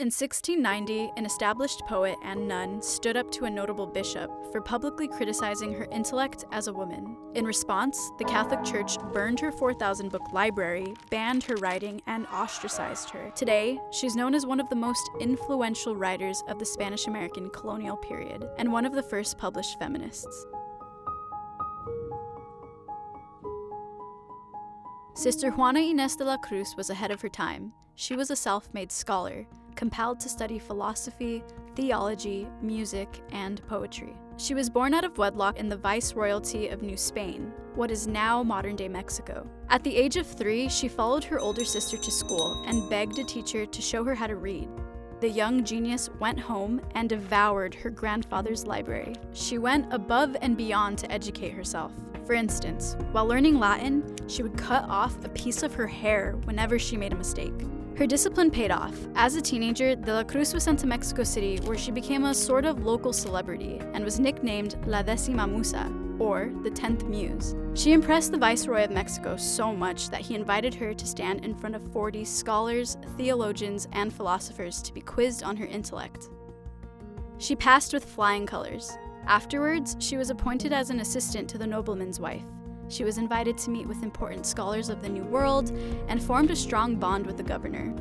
In 1690, an established poet and nun stood up to a notable bishop for publicly criticizing her intellect as a woman. In response, the Catholic Church burned her 4,000-book library, banned her writing, and ostracized her. Today, she's known as one of the most influential writers of the Spanish American Colonial Period, and one of the first published feminists. Sister Juana Inés de la Cruz was ahead of her time. She was a self-made scholar, compelled to study philosophy, theology, music, and poetry. She was born out of wedlock in the Viceroyalty of New Spain, what is now modern-day Mexico. At the age of 3, she followed her older sister to school and begged a teacher to show her how to read. The young genius went home and devoured her grandfather's library. She went above and beyond to educate herself. For instance, while learning Latin, she would cut off a piece of her hair whenever she made a mistake. Her discipline paid off. As a teenager, De la Cruz was sent to Mexico City, where she became a sort of local celebrity and was nicknamed La Décima Musa, or the 10th Muse. She impressed the Viceroy of Mexico so much that he invited her to stand in front of 40 scholars, theologians, and philosophers to be quizzed on her intellect. She passed with flying colors. Afterwards, she was appointed as an assistant to the nobleman's wife. She was invited to meet with important scholars of the New World and formed a strong bond with the governor.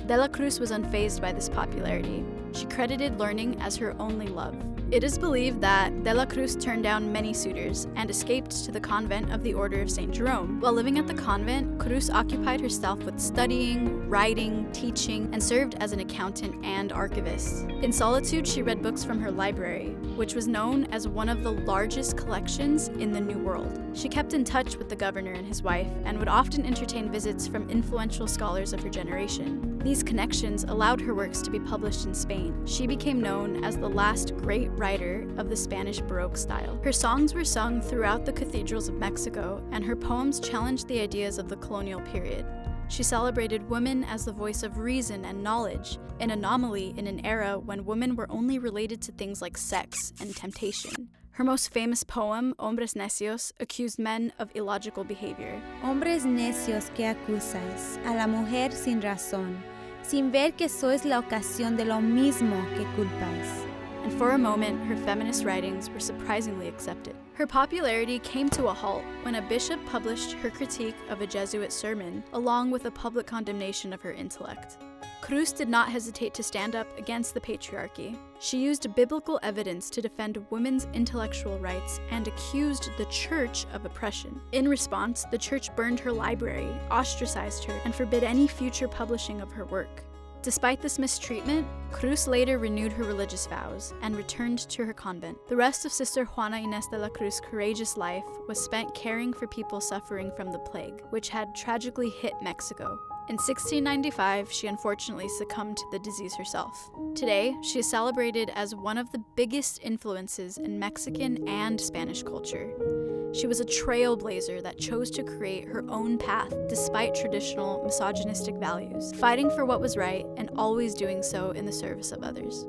De la Cruz was unfazed by this popularity. She credited learning as her only love. It is believed that De la Cruz turned down many suitors and escaped to the Convent of the Order of St. Jerome. While living at the convent, Cruz occupied herself with studying, writing, teaching, and served as an accountant and archivist. In solitude, she read books from her library, which was known as one of the largest collections in the New World. She kept in touch with the governor and his wife, and would often entertain visits from influential scholars of her generation. These connections allowed her works to be published in Spain. She became known as the last great writer of the Spanish Baroque style. Her songs were sung throughout the cathedrals of Mexico, and her poems challenged the ideas of the colonial period. She celebrated women as the voice of reason and knowledge, an anomaly in an era when women were only related to things like sex and temptation. Her most famous poem, Hombres Necios, accused men of illogical behavior. Hombres necios que acusáis a la mujer sin razón, sin ver que sois la ocasión de lo mismo que culpáis. And for a moment, her feminist writings were surprisingly accepted. Her popularity came to a halt when a bishop published her critique of a Jesuit sermon, along with a public condemnation of her intellect. Cruz did not hesitate to stand up against the patriarchy. She used biblical evidence to defend women's intellectual rights and accused the church of oppression. In response, the church burned her library, ostracized her, and forbid any future publishing of her work. Despite this mistreatment, Cruz later renewed her religious vows and returned to her convent. The rest of Sister Juana Inés de la Cruz's courageous life was spent caring for people suffering from the plague, which had tragically hit Mexico. In 1695, she unfortunately succumbed to the disease herself. Today, she is celebrated as one of the biggest influences in Mexican and Spanish culture. She was a trailblazer that chose to create her own path despite traditional misogynistic values, fighting for what was right and always doing so in the service of others.